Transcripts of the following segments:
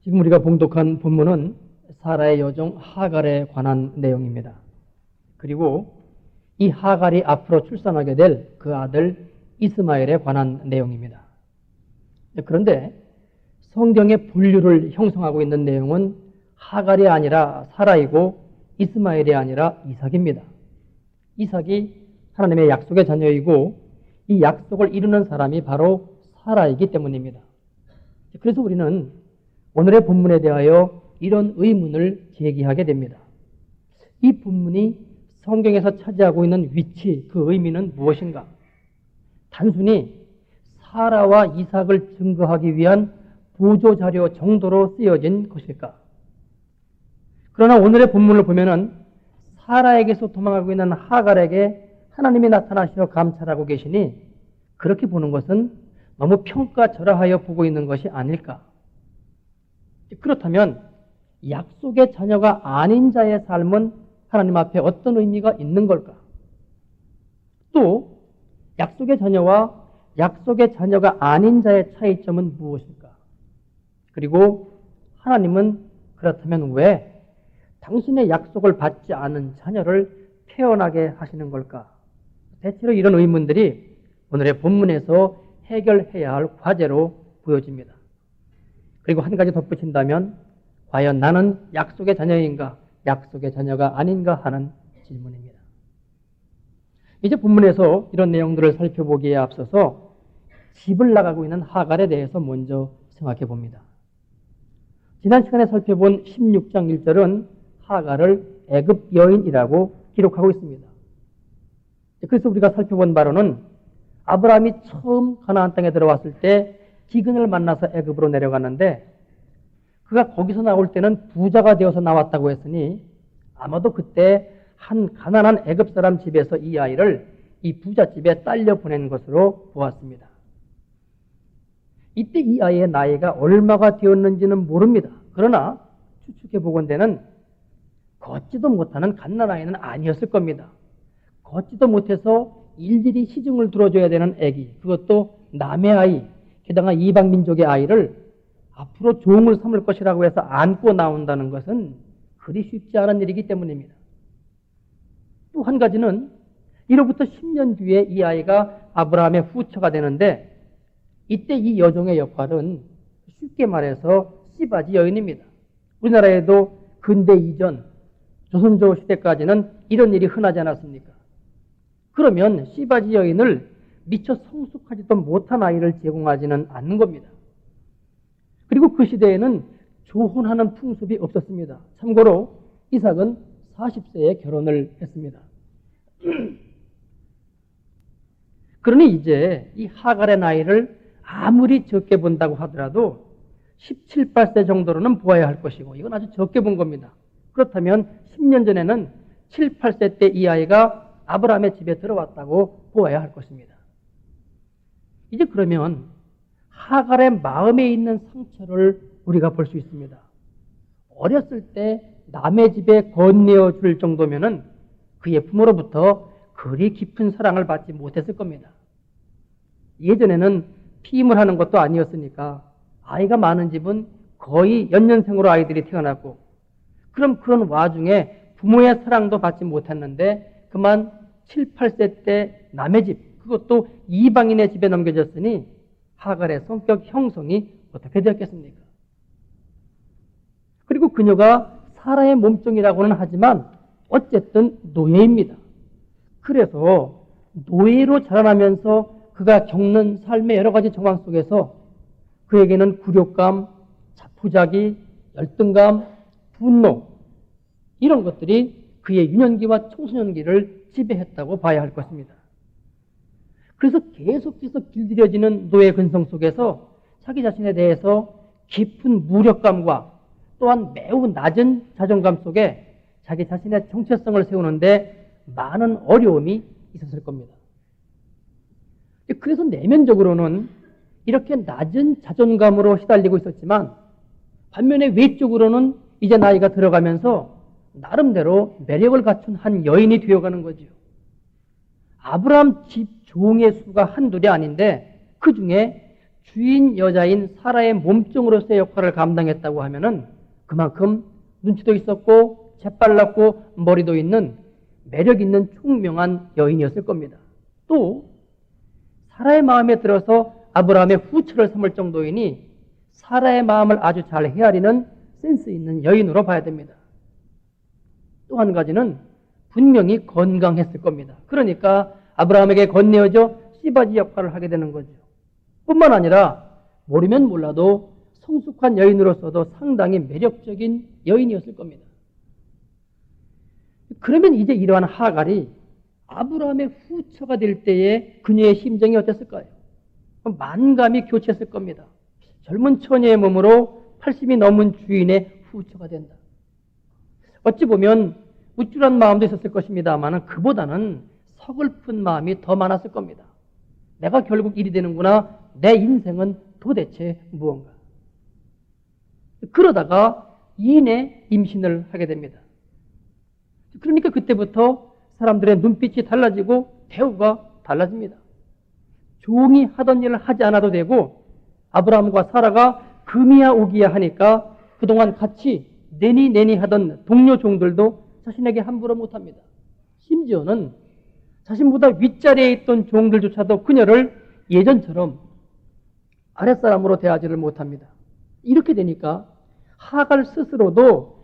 지금 우리가 봉독한 본문은 사라의 여종 하갈에 관한 내용입니다. 그리고 이 하갈이 앞으로 출산하게 될 그 아들 이스마엘에 관한 내용입니다. 그런데 성경의 분류를 형성하고 있는 내용은 하갈이 아니라 사라이고 이스마엘이 아니라 이삭입니다. 이삭이 하나님의 약속의 자녀이고 이 약속을 이루는 사람이 바로 사라이기 때문입니다. 그래서 우리는 오늘의 본문에 대하여 이런 의문을 제기하게 됩니다. 이 본문이 성경에서 차지하고 있는 위치, 그 의미는 무엇인가? 단순히 사라와 이삭을 증거하기 위한 보조자료 정도로 쓰여진 것일까? 그러나 오늘의 본문을 보면은 사라에게서 도망하고 있는 하갈에게 하나님이 나타나시어 감찰하고 계시니 그렇게 보는 것은 너무 평가절하하여 보고 있는 것이 아닐까? 그렇다면 약속의 자녀가 아닌 자의 삶은 하나님 앞에 어떤 의미가 있는 걸까? 또 약속의 자녀와 약속의 자녀가 아닌 자의 차이점은 무엇일까? 그리고 하나님은 그렇다면 왜 당신의 약속을 받지 않은 자녀를 태어나게 하시는 걸까? 대체로 이런 의문들이 오늘의 본문에서 해결해야 할 과제로 보여집니다. 그리고 한 가지 덧붙인다면 과연 나는 약속의 자녀인가? 약속의 자녀가 아닌가 하는 질문입니다. 이제 본문에서 이런 내용들을 살펴보기에 앞서서 집을 나가고 있는 하갈에 대해서 먼저 생각해 봅니다. 지난 시간에 살펴본 16장 1절은 하갈을 애굽 여인이라고 기록하고 있습니다. 그래서 우리가 살펴본 바로는 아브라함이 처음 가나안 땅에 들어왔을 때 기근을 만나서 애굽으로 내려갔는데 그가 거기서 나올 때는 부자가 되어서 나왔다고 했으니 아마도 그때 한 가난한 애굽 사람 집에서 이 아이를 이 부잣집에 딸려 보낸 것으로 보았습니다. 이때 이 아이의 나이가 얼마가 되었는지는 모릅니다. 그러나 추측해 보건대는 걷지도 못하는 갓난아이는 아니었을 겁니다. 걷지도 못해서 일일이 시중을 들어줘야 되는 아기, 그것도 남의 아이, 게다가 이방 민족의 아이를 앞으로 종을 삼을 것이라고 해서 안고 나온다는 것은 그리 쉽지 않은 일이기 때문입니다. 또 한 가지는 이로부터 10년 뒤에 이 아이가 아브라함의 후처가 되는데 이때 이 여종의 역할은 쉽게 말해서 씨바지 여인입니다. 우리나라에도 근대 이전 조선조 시대까지는 이런 일이 흔하지 않았습니까? 그러면 씨바지 여인을 미처 성숙하지도 못한 아이를 제공하지는 않는 겁니다. 그리고 그 시대에는 조혼하는 풍습이 없었습니다. 참고로 이삭은 40세에 결혼을 했습니다. 그러니 이제 이 하갈의 나이를 아무리 적게 본다고 하더라도 17, 18세 정도로는 보아야 할 것이고 이건 아주 적게 본 겁니다. 그렇다면 10년 전에는 7, 8세 때 이 아이가 아브라함의 집에 들어왔다고 보아야 할 것입니다. 이제 그러면 하갈의 마음에 있는 상처를 우리가 볼 수 있습니다. 어렸을 때 남의 집에 건네어 줄 정도면은 그의 부모로부터 그리 깊은 사랑을 받지 못했을 겁니다. 예전에는 피임을 하는 것도 아니었으니까 아이가 많은 집은 거의 연년생으로 아이들이 태어났고 그럼 그런 와중에 부모의 사랑도 받지 못했는데 그만 7, 8세 때 남의 집, 그것도 이방인의 집에 넘겨졌으니 하갈의 성격 형성이 어떻게 되었겠습니까? 그리고 그녀가 사라의 몸종이라고는 하지만 어쨌든 노예입니다. 그래서 노예로 자라나면서 그가 겪는 삶의 여러 가지 정황 속에서 그에게는 굴욕감, 자포자기, 열등감, 분노 이런 것들이 그의 유년기와 청소년기를 지배했다고 봐야 할 것입니다. 그래서 계속해서 길들여지는 노예 근성 속에서 자기 자신에 대해서 깊은 무력감과 또한 매우 낮은 자존감 속에 자기 자신의 정체성을 세우는데 많은 어려움이 있었을 겁니다. 그래서 내면적으로는 이렇게 낮은 자존감으로 시달리고 있었지만 반면에 외적으로는 이제 나이가 들어가면서 나름대로 매력을 갖춘 한 여인이 되어가는 거죠. 아브라함 집 종의 수가 한둘이 아닌데 그 중에 주인 여자인 사라의 몸종으로서의 역할을 감당했다고 하면은 그만큼 눈치도 있었고 재빨랐고 머리도 있는 매력 있는 총명한 여인이었을 겁니다. 또 사라의 마음에 들어서 아브라함의 후처를 삼을 정도이니 사라의 마음을 아주 잘 헤아리는 센스 있는 여인으로 봐야 됩니다. 또 한 가지는 분명히 건강했을 겁니다. 그러니까 아브라함에게 건네어져 씨바지 역할을 하게 되는 거죠. 뿐만 아니라 모르면 몰라도 성숙한 여인으로서도 상당히 매력적인 여인이었을 겁니다. 그러면 이제 이러한 하갈이 아브라함의 후처가 될 때에 그녀의 심정이 어땠을까요? 만감이 교체했을 겁니다. 젊은 처녀의 몸으로 80이 넘은 주인의 후처가 된다. 어찌 보면 우쭐한 마음도 있었을 것입니다만 그보다는 서글픈 마음이 더 많았을 겁니다. 내가 결국 일이 되는구나. 내 인생은 도대체 무언가. 그러다가 이내 임신을 하게 됩니다. 그러니까 그때부터 사람들의 눈빛이 달라지고 대우가 달라집니다. 종이 하던 일을 하지 않아도 되고 아브라함과 사라가 금이야 오기야 하니까 그동안 같이 내니 하던 동료 종들도 자신에게 함부로 못합니다. 심지어는 자신보다 윗자리에 있던 종들조차도 그녀를 예전처럼 아랫사람으로 대하지를 못합니다. 이렇게 되니까 하갈 스스로도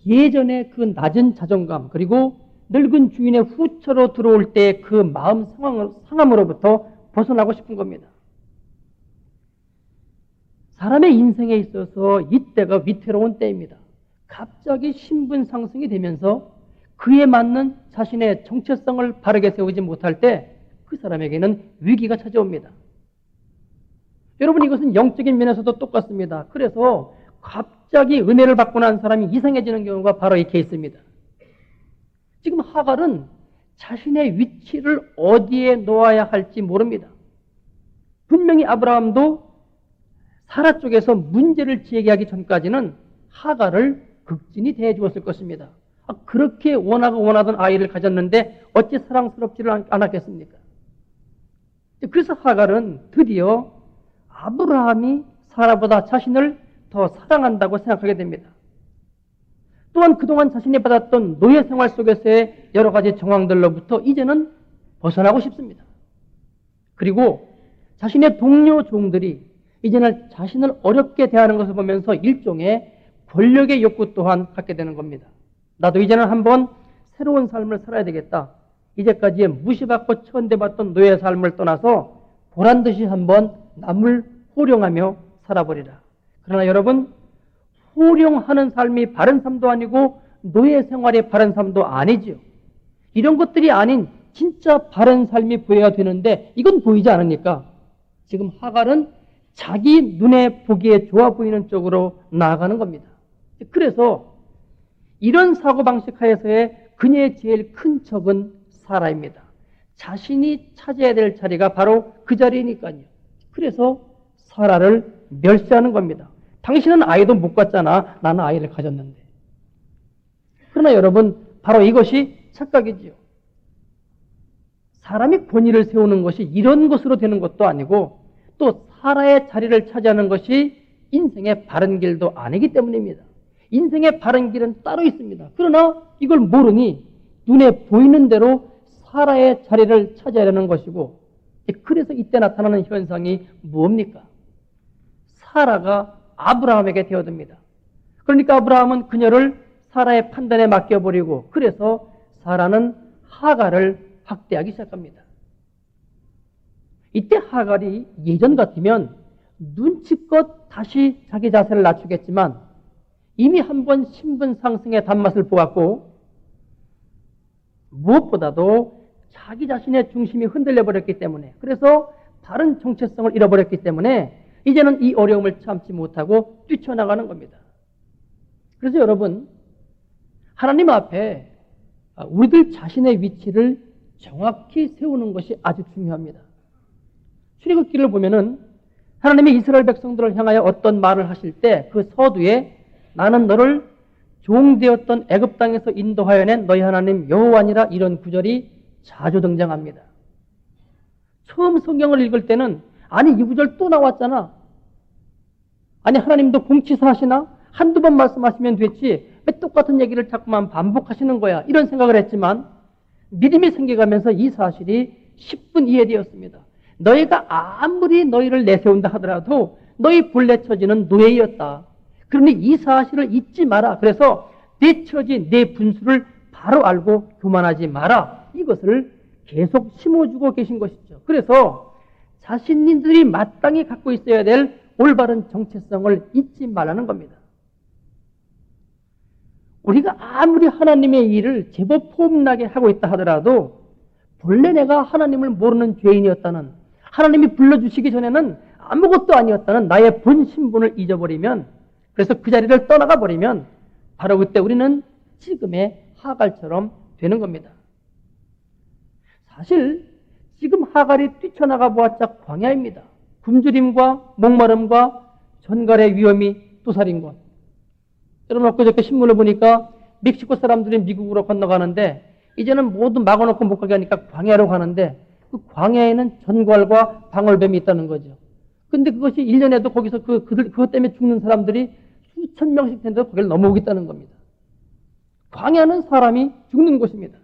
예전의 그 낮은 자존감 그리고 늙은 주인의 후처로 들어올 때 그 마음 상함으로부터 벗어나고 싶은 겁니다. 사람의 인생에 있어서 이때가 위태로운 때입니다. 갑자기 신분 상승이 되면서 그에 맞는 자신의 정체성을 바르게 세우지 못할 때 그 사람에게는 위기가 찾아옵니다. 여러분 이것은 영적인 면에서도 똑같습니다. 그래서 갑자기 은혜를 받고 난 사람이 이상해지는 경우가 바로 이 케이스입니다. 지금 하갈은 자신의 위치를 어디에 놓아야 할지 모릅니다. 분명히 아브라함도 사라 쪽에서 문제를 제기하기 전까지는 하갈을 극진히 대해 주었을 것입니다. 그렇게 원하던 아이를 가졌는데 어찌 사랑스럽지를 않았겠습니까? 그래서 하갈은 드디어 아브라함이 사라보다 자신을 더 사랑한다고 생각하게 됩니다. 또한 그동안 자신이 받았던 노예 생활 속에서의 여러 가지 정황들로부터 이제는 벗어나고 싶습니다. 그리고 자신의 동료 종들이 이제는 자신을 어렵게 대하는 것을 보면서 일종의 권력의 욕구 또한 갖게 되는 겁니다. 나도 이제는 한번 새로운 삶을 살아야 되겠다. 이제까지 무시받고 천대받던 노예 삶을 떠나서 보란듯이 한번 남을 호령하며 살아버리라. 그러나 여러분, 호령하는 삶이 바른 삶도 아니고 노예 생활이 바른 삶도 아니지요. 이런 것들이 아닌 진짜 바른 삶이 보여야 되는데 이건 보이지 않으니까 지금 하갈은 자기 눈에 보기에 좋아 보이는 쪽으로 나아가는 겁니다. 그래서 이런 사고방식 하에서의 그녀의 제일 큰 적은 사라입니다. 자신이 차지해야 될 자리가 바로 그 자리니까요. 그래서 사라를 멸시하는 겁니다. 당신은 아이도 못 갖잖아. 나는 아이를 가졌는데. 그러나 여러분, 바로 이것이 착각이지요. 사람이 권위를 세우는 것이 이런 것으로 되는 것도 아니고 또 사라의 자리를 차지하는 것이 인생의 바른 길도 아니기 때문입니다. 인생의 바른 길은 따로 있습니다. 그러나 이걸 모르니 눈에 보이는 대로 사라의 자리를 차지하려는 것이고 그래서 이때 나타나는 현상이 뭡니까? 사라가 아브라함에게 되어듭니다. 그러니까 아브라함은 그녀를 사라의 판단에 맡겨버리고 그래서 사라는 하갈을 학대하기 시작합니다. 이때 하갈이 예전 같으면 눈치껏 다시 자기 자세를 낮추겠지만 이미 한번 신분 상승의 단맛을 보았고 무엇보다도 자기 자신의 중심이 흔들려 버렸기 때문에 그래서 바른 정체성을 잃어버렸기 때문에 이제는 이 어려움을 참지 못하고 뛰쳐나가는 겁니다. 그래서 여러분 하나님 앞에 우리들 자신의 위치를 정확히 세우는 것이 아주 중요합니다. 출애굽기를 보면은 하나님이 이스라엘 백성들을 향하여 어떤 말을 하실 때 그 서두에 나는 너를 종되었던 애굽 땅에서 인도하여 낸 너희 하나님 여호와니라 이런 구절이 자주 등장합니다. 처음 성경을 읽을 때는 아니 이 구절 또 나왔잖아. 아니 하나님도 공치사하시나? 한두 번 말씀하시면 됐지 왜 똑같은 얘기를 자꾸만 반복하시는 거야? 이런 생각을 했지만 믿음이 생겨가면서 이 사실이 10분 이해되었습니다. 너희가 아무리 너희를 내세운다 하더라도 너희 본래 처지는 노예였다. 그러니 이 사실을 잊지 마라. 그래서 내 처지, 내 분수를 바로 알고 교만하지 마라. 이것을 계속 심어주고 계신 것이죠. 그래서 자신들이 마땅히 갖고 있어야 될 올바른 정체성을 잊지 말라는 겁니다. 우리가 아무리 하나님의 일을 제법 폼나게 하고 있다 하더라도 본래 내가 하나님을 모르는 죄인이었다는, 하나님이 불러주시기 전에는 아무것도 아니었다는 나의 본 신분을 잊어버리면, 그래서 그 자리를 떠나가 버리면 바로 그때 우리는 지금의 하갈처럼 되는 겁니다. 사실 지금 하갈이 뛰쳐나가 보았자 광야입니다. 굶주림과 목마름과 전갈의 위험이 도사린 것. 여러분 엊그저께 신문을 보니까 멕시코 사람들이 미국으로 건너가는데 이제는 모두 막아놓고 못 가게 하니까 광야로 가는데 그 광야에는 전갈과 방울뱀이 있다는 거죠. 근데 그것이 1년에도 거기서 그것 때문에 죽는 사람들이 수천 명씩 된데도 거기를 넘어오겠다는 겁니다. 광야는 사람이 죽는 곳입니다.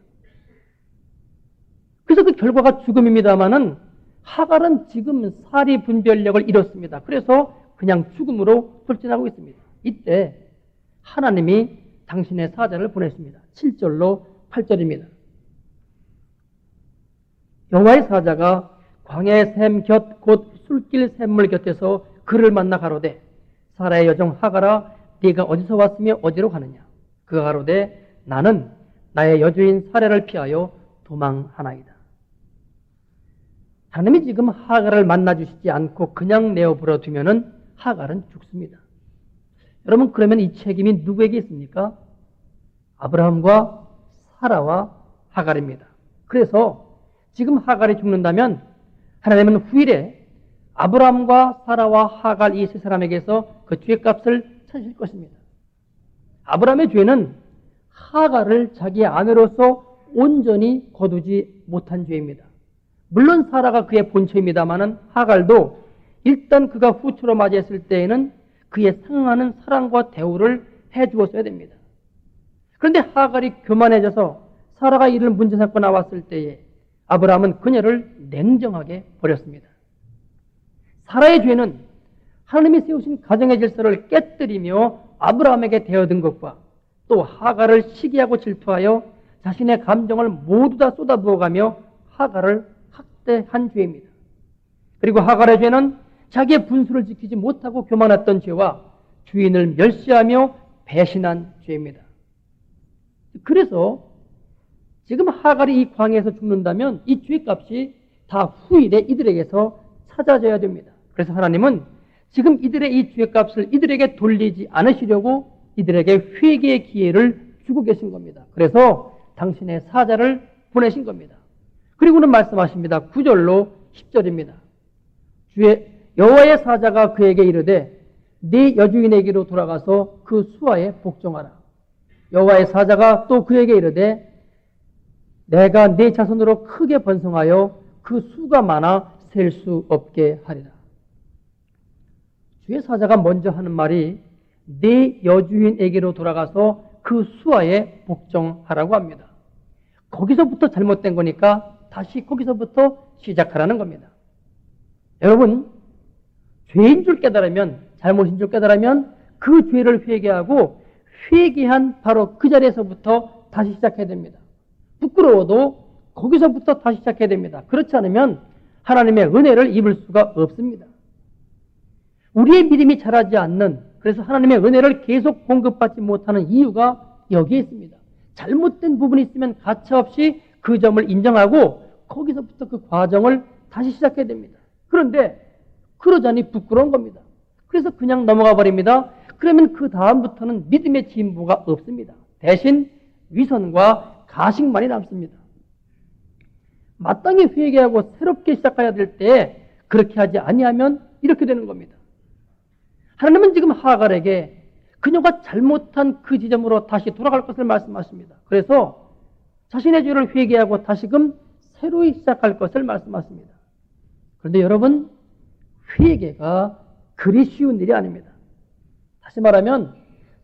그래서 그 결과가 죽음입니다마는 하갈은 지금 사리 분별력을 잃었습니다. 그래서 그냥 죽음으로 돌진하고 있습니다. 이때 하나님이 당신의 사자를 보냈습니다. 7절로 8절입니다. 여호와의 사자가 광야의 샘 곁 곧 술길 샘물 곁에서 그를 만나 가로되 사라의 여종 하갈아 네가 어디서 왔으며 어디로 가느냐. 그가 가로되 나는 나의 여주인 사라를 피하여 도망하나이다. 하나님이 지금 하갈을 만나주시지 않고 그냥 내어버려 두면은 하갈은 죽습니다. 여러분 그러면 이 책임이 누구에게 있습니까? 아브라함과 사라와 하갈입니다. 그래서 지금 하갈이 죽는다면 하나님은 후일에 아브라함과 사라와 하갈 이 세 사람에게서 그 죄값을 찾으실 것입니다. 아브라함의 죄는 하갈을 자기 아내로서 온전히 거두지 못한 죄입니다. 물론 사라가 그의 본처입니다마는 하갈도 일단 그가 후처로 맞이했을 때에는 그에 상응하는 사랑과 대우를 해주었어야 됩니다. 그런데 하갈이 교만해져서 사라가 이를 문제 삼고 나왔을 때에 아브라함은 그녀를 냉정하게 버렸습니다. 사라의 죄는 하나님이 세우신 가정의 질서를 깨뜨리며 아브라함에게 대어든 것과 또 하갈을 시기하고 질투하여 자신의 감정을 모두 다 쏟아부어가며 하갈을 학대한 죄입니다. 그리고 하갈의 죄는 자기의 분수를 지키지 못하고 교만했던 죄와 주인을 멸시하며 배신한 죄입니다. 그래서 지금 하갈이 이 광야에서 죽는다면 이 죄값이 다 후일에 이들에게서 찾아져야 됩니다. 그래서 하나님은 지금 이들의 이 죄값을 이들에게 돌리지 않으시려고 이들에게 회개의 기회를 주고 계신 겁니다. 그래서 당신의 사자를 보내신 겁니다. 그리고는 말씀하십니다. 9절로 10절입니다. 주의 여호와의 사자가 그에게 이르되 네 여주인에게로 돌아가서 그 수하에 복종하라. 여호와의 사자가 또 그에게 이르되 내가 네 자손으로 크게 번성하여 그 수가 많아 셀 수 없게 하리라. 주의 사자가 먼저 하는 말이 네 여주인에게로 돌아가서 그 수하에 복종하라고 합니다. 거기서부터 잘못된 거니까 다시 거기서부터 시작하라는 겁니다. 여러분 죄인 줄 깨달으면, 잘못인 줄 깨달으면 그 죄를 회개하고 회개한 바로 그 자리에서부터 다시 시작해야 됩니다. 부끄러워도 거기서부터 다시 시작해야 됩니다. 그렇지 않으면 하나님의 은혜를 입을 수가 없습니다. 우리의 믿음이 자라지 않는, 그래서 하나님의 은혜를 계속 공급받지 못하는 이유가 여기에 있습니다. 잘못된 부분이 있으면 가차없이 그 점을 인정하고 거기서부터 그 과정을 다시 시작해야 됩니다. 그런데 그러자니 부끄러운 겁니다. 그래서 그냥 넘어가 버립니다. 그러면 그 다음부터는 믿음의 진보가 없습니다. 대신 위선과 가식만이 남습니다. 마땅히 회개하고 새롭게 시작해야 될 때 그렇게 하지 아니하면 이렇게 되는 겁니다. 하나님은 지금 하갈에게 그녀가 잘못한 그 지점으로 다시 돌아갈 것을 말씀하십니다. 그래서 자신의 죄를 회개하고 다시금 새로이 시작할 것을 말씀하십니다. 그런데 여러분 회개가 그리 쉬운 일이 아닙니다. 다시 말하면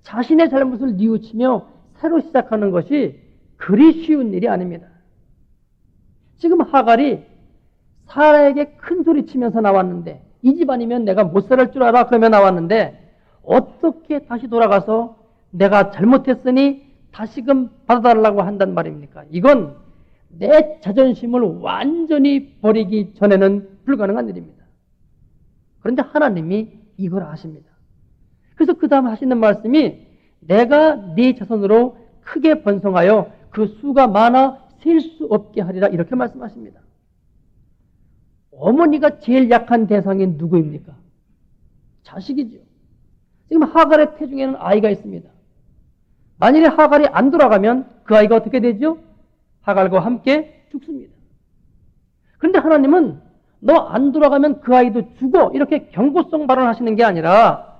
자신의 잘못을 뉘우치며 새로 시작하는 것이 그리 쉬운 일이 아닙니다. 지금 하갈이 사라에게 큰 소리 치면서 나왔는데, 이 집안이면 내가 못 살 줄 알아 그러며 나왔는데, 어떻게 다시 돌아가서 내가 잘못했으니 다시금 받아달라고 한단 말입니까? 이건 내 자존심을 완전히 버리기 전에는 불가능한 일입니다. 그런데 하나님이 이걸 아십니다. 그래서 그 다음 하시는 말씀이 내가 네 자손으로 크게 번성하여 그 수가 많아 셀 수 없게 하리라, 이렇게 말씀하십니다. 어머니가 제일 약한 대상이 누구입니까? 자식이죠. 지금 하갈의 태중에는 아이가 있습니다. 만일에 하갈이 안 돌아가면 그 아이가 어떻게 되죠? 하갈과 함께 죽습니다. 그런데 하나님은 너 안 돌아가면 그 아이도 죽어, 이렇게 경고성 발언하시는 게 아니라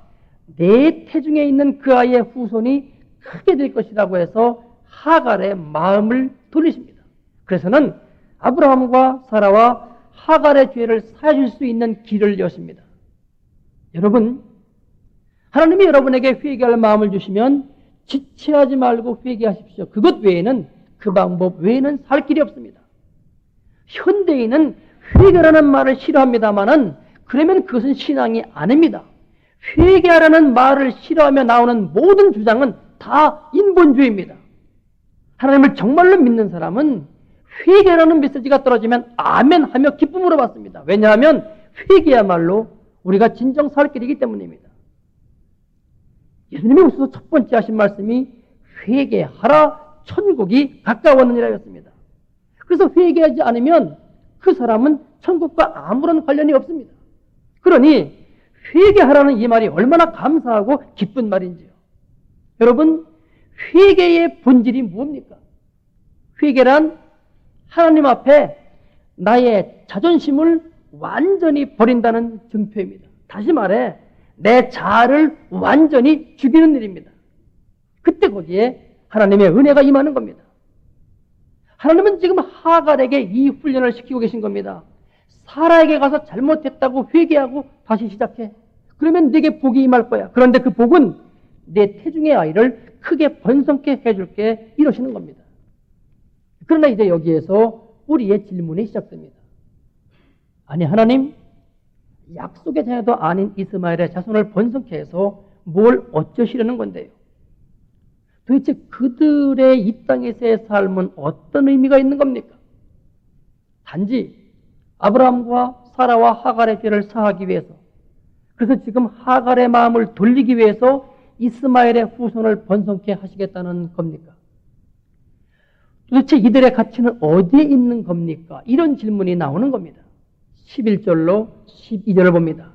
내 태중에 있는 그 아이의 후손이 크게 될 것이라고 해서 하갈의 마음을 돌리십니다. 그래서는 아브라함과 사라와 하갈의 죄를 사해줄 수 있는 길을 여십니다. 여러분, 하나님이 여러분에게 회개할 마음을 주시면 지체하지 말고 회개하십시오. 그것 외에는, 그 방법 외에는 살 길이 없습니다. 현대인은 회개라는 말을 싫어합니다마는 그러면 그것은 신앙이 아닙니다. 회개하라는 말을 싫어하며 나오는 모든 주장은 다 인본주의입니다. 하나님을 정말로 믿는 사람은 회개라는 메시지가 떨어지면 아멘 하며 기쁨으로 받습니다. 왜냐하면 회개야말로 우리가 진정 살 길이기 때문입니다. 예수님이 오셔서 첫 번째 하신 말씀이 회개하라, 천국이 가까웠느니라였습니다. 그래서 회개하지 않으면 그 사람은 천국과 아무런 관련이 없습니다. 그러니 회개하라는 이 말이 얼마나 감사하고 기쁜 말인지요. 여러분, 회개의 본질이 뭡니까? 회개란 하나님 앞에 나의 자존심을 완전히 버린다는 증표입니다. 다시 말해 내 자아를 완전히 죽이는 일입니다. 그때 거기에 하나님의 은혜가 임하는 겁니다. 하나님은 지금 하갈에게 이 훈련을 시키고 계신 겁니다. 사라에게 가서 잘못했다고 회개하고 다시 시작해. 그러면 네게 복이 임할 거야. 그런데 그 복은 내 태중의 아이를 크게 번성케 해줄게, 이러시는 겁니다. 그러나 이제 여기에서 우리의 질문이 시작됩니다. 아니, 하나님, 약속의 자녀도 아닌 이스마엘의 자손을 번성케 해서 뭘 어쩌시려는 건데요? 도대체 그들의 이 땅에서의 삶은 어떤 의미가 있는 겁니까? 단지 아브라함과 사라와 하갈의 죄를 사하기 위해서, 그래서 지금 하갈의 마음을 돌리기 위해서 이스마엘의 후손을 번성케 하시겠다는 겁니까? 도대체 이들의 가치는 어디에 있는 겁니까? 이런 질문이 나오는 겁니다. 11절로 12절을 봅니다.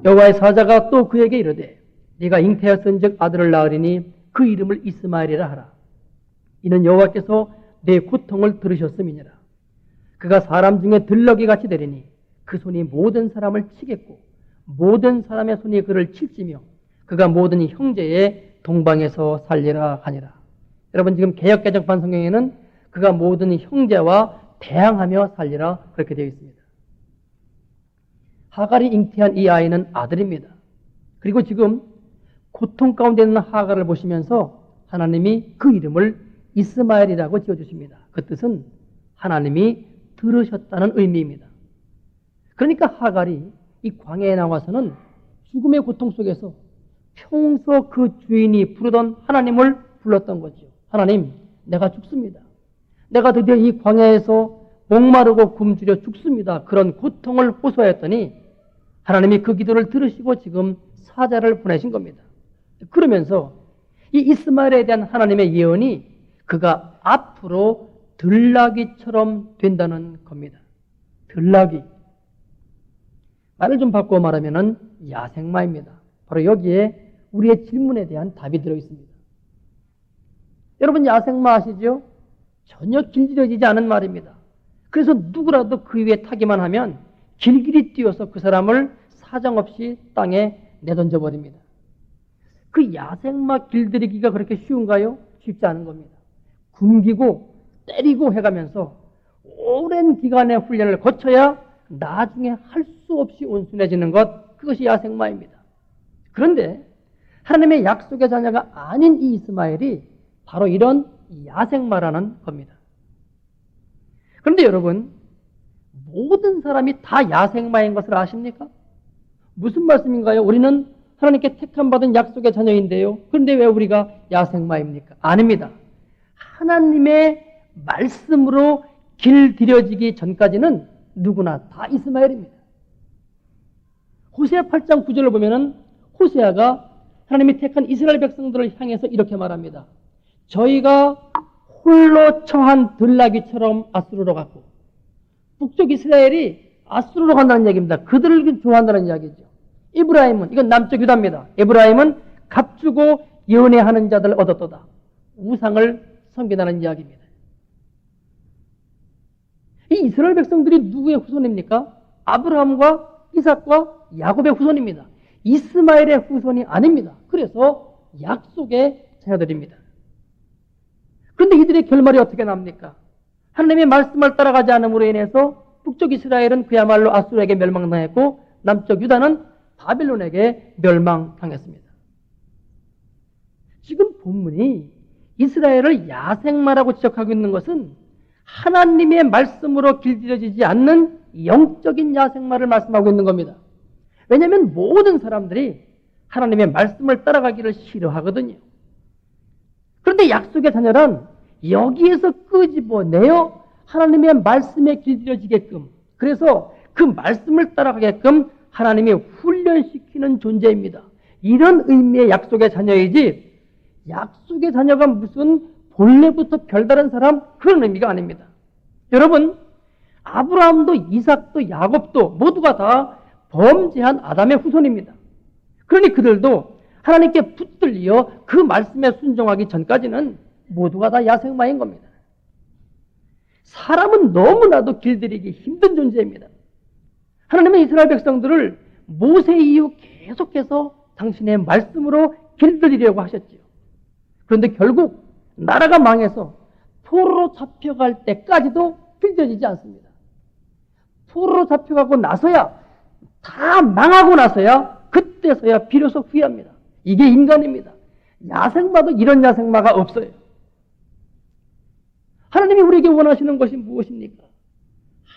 여호와의 사자가 또 그에게 이르되 네가 잉태하였은즉 아들을 낳으리니 그 이름을 이스마엘이라 하라. 이는 여호와께서 내 고통을 들으셨음이니라. 그가 사람 중에 들러기 같이 되리니 그 손이 모든 사람을 치겠고 모든 사람의 손이 그를 칠지며 그가 모든 형제의 동방에서 살리라 하니라. 여러분, 지금 개역개정판 성경에는 그가 모든 형제와 대항하며 살리라, 그렇게 되어 있습니다. 하갈이 잉태한 이 아이는 아들입니다. 그리고 지금 고통 가운데 있는 하갈을 보시면서 하나님이 그 이름을 이스마엘이라고 지어주십니다. 그 뜻은 하나님이 들으셨다는 의미입니다. 그러니까 하갈이 이 광야에 나와서는 죽음의 고통 속에서 평소 그 주인이 부르던 하나님을 불렀던 거죠. 하나님, 내가 죽습니다. 내가 드디어 이 광야에서 목마르고 굶주려 죽습니다. 그런 고통을 호소하였더니 하나님이 그 기도를 들으시고 지금 사자를 보내신 겁니다. 그러면서 이 이스마엘에 대한 하나님의 예언이 그가 앞으로 들나귀처럼 된다는 겁니다. 들나귀. 말을 좀 바꾸어 말하면 야생마입니다. 바로 여기에 우리의 질문에 대한 답이 들어있습니다. 여러분, 야생마 아시죠? 전혀 길들여지지 않은 말입니다. 그래서 누구라도 그 위에 타기만 하면 길길이 뛰어서 그 사람을 사정없이 땅에 내던져 버립니다. 그 야생마 길들이기가 그렇게 쉬운가요? 쉽지 않은 겁니다. 굶기고 때리고 해가면서 오랜 기간의 훈련을 거쳐야 나중에 할 수 없이 온순해지는 것, 그것이 야생마입니다. 그런데 하나님의 약속의 자녀가 아닌 이 이스마엘이 바로 이런 야생마라는 겁니다. 그런데 여러분, 모든 사람이 다 야생마인 것을 아십니까? 무슨 말씀인가요? 우리는 하나님께 택함받은 약속의 자녀인데요. 그런데 왜 우리가 야생마입니까? 아닙니다. 하나님의 말씀으로 길들여지기 전까지는 누구나 다 이스마엘입니다. 호세아 8장 9절을 보면은 호세아가 하나님이 택한 이스라엘 백성들을 향해서 이렇게 말합니다. 저희가 홀로 처한 들나귀처럼 아수르로 갔고, 북쪽 이스라엘이 아수르로 간다는 얘기입니다. 그들을 좋아한다는 이야기죠. 에브라임은, 이건 남쪽 유다입니다. 에브라임은 값주고 연애하는 자들 얻었도다. 우상을 섬긴다는 이야기입니다. 이 이스라엘 백성들이 누구의 후손입니까? 아브라함과 이삭과 야곱의 후손입니다. 이스마엘의 후손이 아닙니다. 그래서 약속의 자녀들입니다. 그런데 이들의 결말이 어떻게 납니까? 하나님의 말씀을 따라가지 않음으로 인해서 북쪽 이스라엘은 그야말로 아수르에게 멸망당했고, 남쪽 유다는 바빌론에게 멸망당했습니다. 지금 본문이 이스라엘을 야생마라고 지적하고 있는 것은 하나님의 말씀으로 길들여지지 않는 영적인 야생마를 말씀하고 있는 겁니다. 왜냐하면 모든 사람들이 하나님의 말씀을 따라가기를 싫어하거든요. 그런데 약속의 자녀란 여기에서 끄집어내어 하나님의 말씀에 길들여지게끔, 그래서 그 말씀을 따라가게끔 하나님이 훈련시키는 존재입니다. 이런 의미의 약속의 자녀이지, 약속의 자녀가 무슨 본래부터 별다른 사람, 그런 의미가 아닙니다. 여러분, 아브라함도 이삭도 야곱도 모두가 다 범죄한 아담의 후손입니다. 그러니 그들도 하나님께 붙들려 그 말씀에 순종하기 전까지는 모두가 다 야생마인 겁니다. 사람은 너무나도 길들이기 힘든 존재입니다. 하나님은 이스라엘 백성들을 모세 이후 계속해서 당신의 말씀으로 길들이려고 하셨지요. 그런데 결국 나라가 망해서 포로로 잡혀갈 때까지도 길들여지지 않습니다. 포로로 잡혀가고 나서야, 다 망하고 나서야, 그때서야 비로소 후회합니다. 이게 인간입니다. 야생마도 이런 야생마가 없어요. 하나님이 우리에게 원하시는 것이 무엇입니까?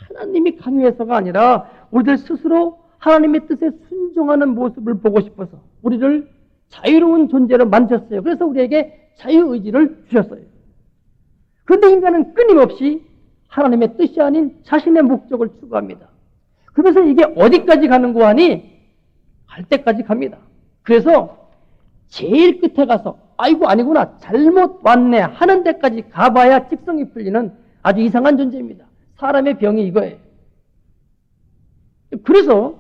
하나님이 강요해서가 아니라 우리들 스스로 하나님의 뜻에 순종하는 모습을 보고 싶어서 우리를 자유로운 존재로 만드셨어요. 그래서 우리에게 자유의지를 주셨어요. 그런데 인간은 끊임없이 하나님의 뜻이 아닌 자신의 목적을 추구합니다. 그러면서 이게 어디까지 가는고 하니 갈 때까지 갑니다. 그래서 제일 끝에 가서 아이고 아니구나 잘못 왔네 하는 데까지 가봐야 직성이 풀리는 아주 이상한 존재입니다. 사람의 병이 이거예요. 그래서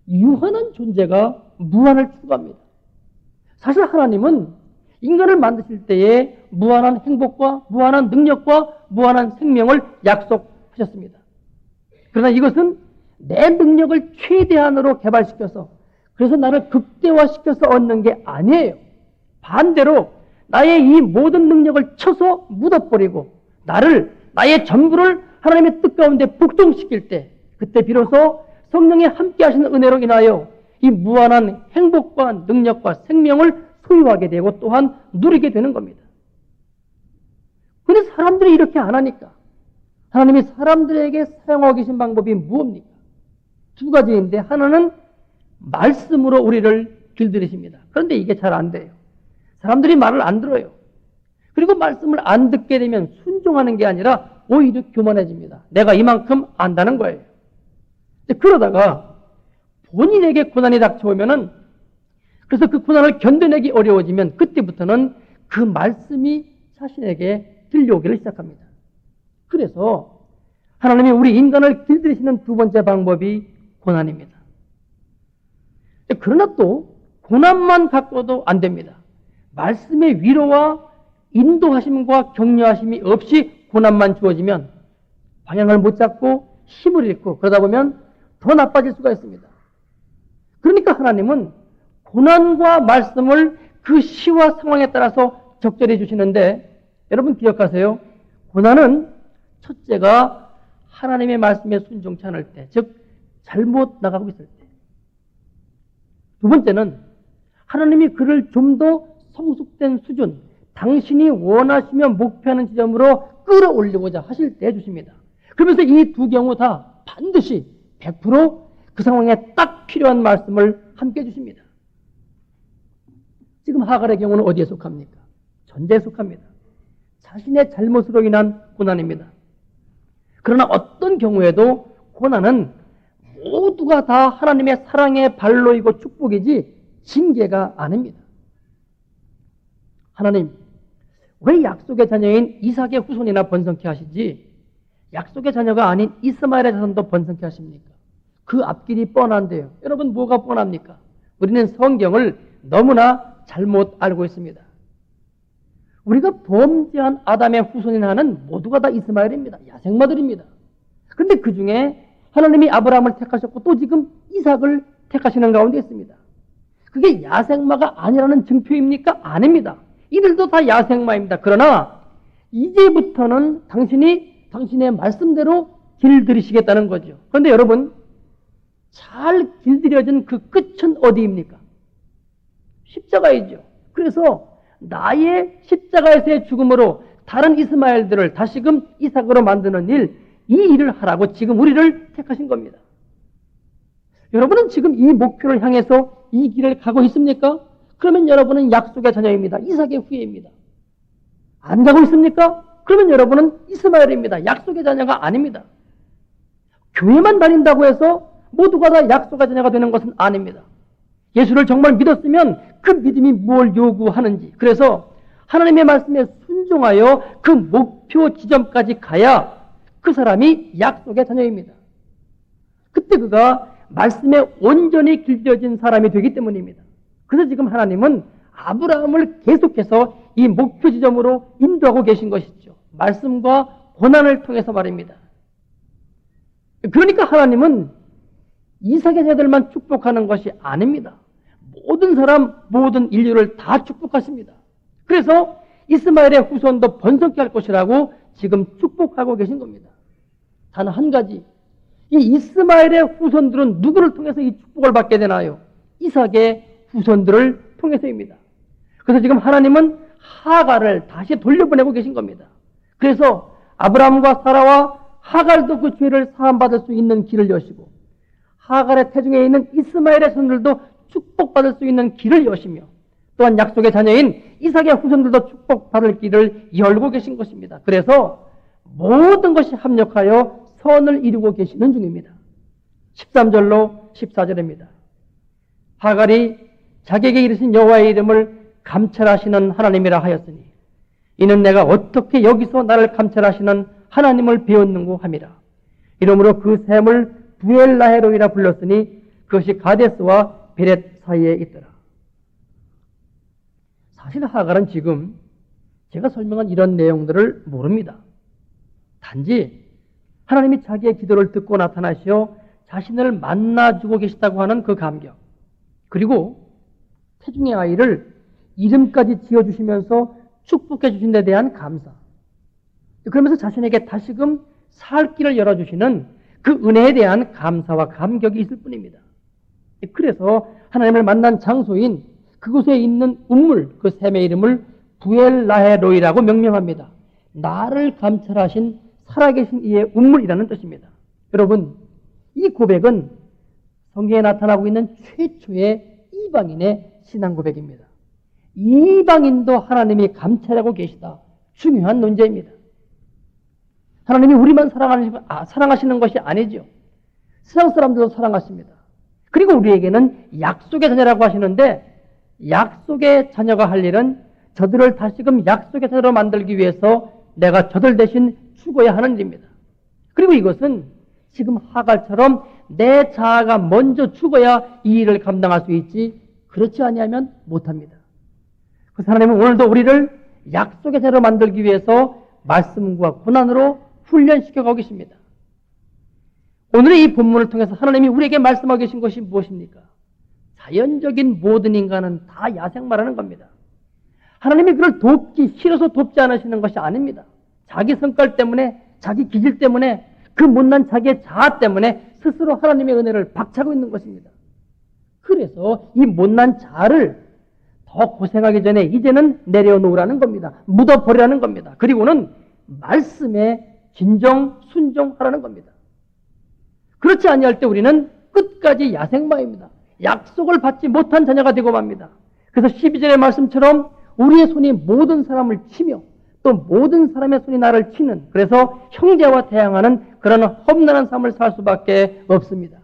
유한한 존재가 무한을 추구합니다. 사실 하나님은 인간을 만드실 때에 무한한 행복과 무한한 능력과 무한한 생명을 약속하셨습니다. 그러나 이것은 내 능력을 최대한으로 개발시켜서, 그래서 나를 극대화시켜서 얻는 게 아니에요. 반대로 나의 이 모든 능력을 쳐서 묻어버리고 나의 전부를 하나님의 뜻 가운데 복종시킬 때, 그때 비로소 성령의 함께 하시는 은혜로 인하여 이 무한한 행복과 능력과 생명을 소유하게 되고 또한 누리게 되는 겁니다. 그런데 사람들이 이렇게 안 하니까 하나님이 사람들에게 사용하고 계신 방법이 무엇입니까? 두 가지인데, 하나는 말씀으로 우리를 길들이십니다. 그런데 이게 잘 안 돼요. 사람들이 말을 안 들어요. 그리고 말씀을 안 듣게 되면 순종하는 게 아니라 오히려 교만해집니다. 내가 이만큼 안다는 거예요. 그러다가 본인에게 고난이 닥쳐오면은, 그래서 그 고난을 견뎌내기 어려워지면 그때부터는 그 말씀이 자신에게 들려오기를 시작합니다. 그래서 하나님이 우리 인간을 길들이시는 두 번째 방법이 고난입니다. 그러나 또 고난만 갖고도 안 됩니다. 말씀의 위로와 인도하심과 격려하심이 없이 고난만 주어지면 방향을 못 잡고 힘을 잃고 그러다 보면 더 나빠질 수가 있습니다. 그러니까 하나님은 고난과 말씀을 그 시와 상황에 따라서 적절히 주시는데, 여러분 기억하세요. 고난은 첫째가 하나님의 말씀에 순종치 않을 때, 즉 잘못 나가고 있을 때. 두 번째는 하나님이 그를 좀 더 성숙된 수준, 당신이 원하시며 목표하는 지점으로 끌어올리고자 하실 때 해주십니다. 그러면서 이 두 경우 다 반드시 100%그 상황에 딱 필요한 말씀을 함께 해주십니다. 지금 하갈의 경우는 어디에 속합니까? 전제에 속합니다. 자신의 잘못으로 인한 고난입니다. 그러나 어떤 경우에도 고난은 모두가 다 하나님의 사랑의 발로이고 축복이지 징계가 아닙니다. 하나님, 왜 약속의 자녀인 이삭의 후손이나 번성케 하시지 약속의 자녀가 아닌 이스마엘의 자손도 번성케 하십니까? 그 앞길이 뻔한데요. 여러분, 뭐가 뻔합니까? 우리는 성경을 너무나 잘못 알고 있습니다. 우리가 범죄한 아담의 후손인 하는 모두가 다 이스마엘입니다. 야생마들입니다. 그런데 그 중에 하나님이 아브라함을 택하셨고 또 지금 이삭을 택하시는 가운데 있습니다. 그게 야생마가 아니라는 증표입니까? 아닙니다. 이들도 다 야생마입니다. 그러나 이제부터는 당신의 말씀대로 길들이시겠다는 거죠. 그런데 여러분, 잘 길들여진 그 끝은 어디입니까? 십자가이죠. 그래서 나의 십자가에서의 죽음으로 다른 이스마엘들을 다시금 이삭으로 만드는 이 일을 하라고 지금 우리를 택하신 겁니다. 여러분은 지금 이 목표를 향해서 이 길을 가고 있습니까? 그러면 여러분은 약속의 자녀입니다. 이삭의 후예입니다. 안 가고 있습니까? 그러면 여러분은 이스마엘입니다. 약속의 자녀가 아닙니다. 교회만 다닌다고 해서 모두가 다 약속의 자녀가 되는 것은 아닙니다. 예수를 정말 믿었으면 그 믿음이 뭘 요구하는지, 그래서 하나님의 말씀에 순종하여 그 목표 지점까지 가야 그 사람이 약속의 자녀입니다. 그때 그가 말씀에 온전히 길들여진 사람이 되기 때문입니다. 그래서 지금 하나님은 아브라함을 계속해서 이 목표 지점으로 인도하고 계신 것이죠. 말씀과 고난을 통해서 말입니다. 그러니까 하나님은 이삭의 자들만 축복하는 것이 아닙니다. 모든 사람, 모든 인류를 다 축복하십니다. 그래서 이스마엘의 후손도 번성케 할 것이라고 지금 축복하고 계신 겁니다. 단 한 가지, 이 이스마엘의 후손들은 누구를 통해서 이 축복을 받게 되나요? 이삭의 후손들을 통해서입니다. 그래서 지금 하나님은 하갈을 다시 돌려보내고 계신 겁니다. 그래서 아브라함과 사라와 하갈도 그 죄를 사함받을 수 있는 길을 여시고 하갈의 태중에 있는 이스마엘의 손들도 축복받을 수 있는 길을 여시며 또한 약속의 자녀인 이삭의 후손들도 축복받을 길을 열고 계신 것입니다. 그래서 모든 것이 합력하여 선을 이루고 계시는 중입니다. 13절로 14절입니다. 하갈이 자기에게 이르신 여호와의 이름을 감찰하시는 하나님이라 하였으니 이는 내가 어떻게 여기서 나를 감찰하시는 하나님을 배웠는고 함이라. 이러므로 그 샘을 부엘라헤로이라 불렀으니 그것이 가데스와 베렛 사이에 있더라. 사실 하갈은 지금 제가 설명한 이런 내용들을 모릅니다. 단지 하나님이 자기의 기도를 듣고 나타나시어 자신을 만나주고 계시다고 하는 그 감격, 그리고 태중의 아이를 이름까지 지어주시면서 축복해 주신 데 대한 감사, 그러면서 자신에게 다시금 살 길을 열어주시는 그 은혜에 대한 감사와 감격이 있을 뿐입니다. 그래서 하나님을 만난 장소인 그곳에 있는 우물, 그 샘의 이름을 부엘라헤로이라고 명명합니다. 나를 감찰하신 살아계신 이의 우물이라는 뜻입니다. 여러분, 이 고백은 성경에 나타나고 있는 최초의 이방인의 신앙 고백입니다. 이방인도 하나님이 감찰하고 계시다. 중요한 논제입니다. 하나님이 우리만 사랑하시는 것이 아니죠. 세상 사람들도 사랑하십니다. 그리고 우리에게는 약속의 자녀라고 하시는데, 약속의 자녀가 할 일은 저들을 다시금 약속의 자녀로 만들기 위해서 내가 저들 대신 죽어야 하는 일입니다. 그리고 이것은 지금 하갈처럼 내 자아가 먼저 죽어야 이 일을 감당할 수 있지, 그렇지 아니하면 못합니다. 그래서 하나님은 오늘도 우리를 약속의 자녀로 만들기 위해서 말씀과 고난으로 훈련시켜가고 계십니다. 오늘의 이 본문을 통해서 하나님이 우리에게 말씀하고 계신 것이 무엇입니까? 자연적인 모든 인간은 다 야생마라는 겁니다. 하나님이 그를 돕기 싫어서 돕지 않으시는 것이 아닙니다. 자기 성깔 때문에, 자기 기질 때문에, 그 못난 자기의 자아 때문에 스스로 하나님의 은혜를 박차고 있는 것입니다. 그래서 이 못난 자아를 더 고생하기 전에 이제는 내려놓으라는 겁니다. 묻어버리라는 겁니다. 그리고는 말씀에 진정 순종하라는 겁니다. 그렇지 아니할 때 우리는 끝까지 야생마입니다. 약속을 받지 못한 자녀가 되고 맙니다. 그래서 12절의 말씀처럼 우리의 손이 모든 사람을 치며 또 모든 사람의 손이 나를 치는, 그래서 형제와 대항하는 그런 험난한 삶을 살 수밖에 없습니다.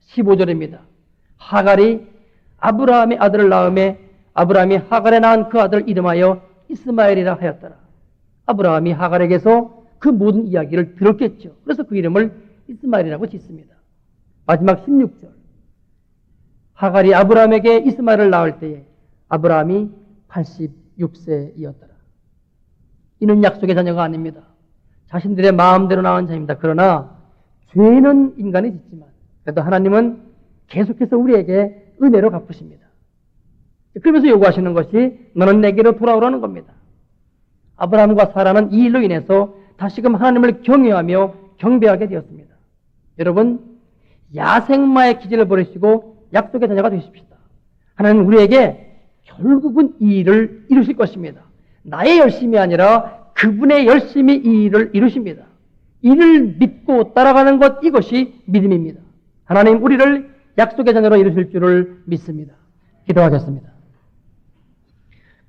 15절입니다. 하갈이 아브라함의 아들을 낳음에 아브라함이 하갈에 낳은 그 아들을 이름하여 이스마엘이라 하였더라. 아브라함이 하갈에게서 그 모든 이야기를 들었겠죠. 그래서 그 이름을 이스마엘이라고 짓습니다. 마지막 16절. 하갈이 아브라함에게 이스마엘을 낳을 때에 아브라함이 86세이었더라. 이는 약속의 자녀가 아닙니다. 자신들의 마음대로 낳은 자입니다. 그러나 죄는 인간이 짓지만 그래도 하나님은 계속해서 우리에게 은혜로 갚으십니다. 그러면서 요구하시는 것이 너는 내게로 돌아오라는 겁니다. 아브라함과 사라는 이 일로 인해서 다시금 하나님을 경외하며 경배하게 되었습니다. 여러분, 야생마의 기질을 버리시고 약속의 자녀가 되십시다. 하나님은 우리에게 결국은 이 일을 이루실 것입니다. 나의 열심이 아니라 그분의 열심이 이 일을 이루십니다. 이를 믿고 따라가는 것, 이것이 믿음입니다. 하나님 우리를 약속의 자녀로 이루실 줄을 믿습니다. 기도하겠습니다.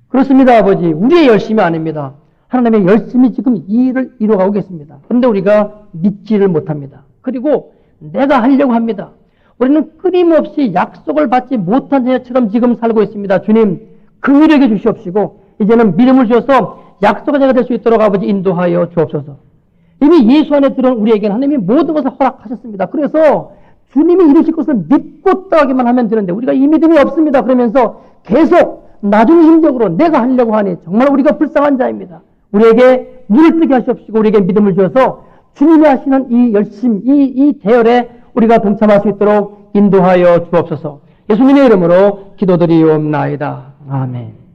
그렇습니다, 아버지. 우리의 열심이 아닙니다. 하나님의 열심히 지금 이 일을 이루어가고 계십니다. 그런데 우리가 믿지를 못합니다. 그리고 내가 하려고 합니다. 우리는 끊임없이 약속을 받지 못한 자녀처럼 지금 살고 있습니다. 주님, 그 위력에 주시옵시고 이제는 믿음을 주셔서 약속의 자가 될 수 있도록 아버지 인도하여 주옵소서. 이미 예수 안에 들어온 우리에게는 하나님이 모든 것을 허락하셨습니다. 그래서 주님이 이루실 것을 믿고 따르기만 하면 되는데 우리가 이 믿음이 없습니다. 그러면서 계속 나중심적으로 내가 하려고 하니 정말 우리가 불쌍한 자입니다. 우리에게 눈을 뜨게 하시옵시고 우리에게 믿음을 주셔서 주님이 하시는 이 열심, 이 대열에 우리가 동참할 수 있도록 인도하여 주옵소서. 예수님의 이름으로 기도드리옵나이다. 아멘.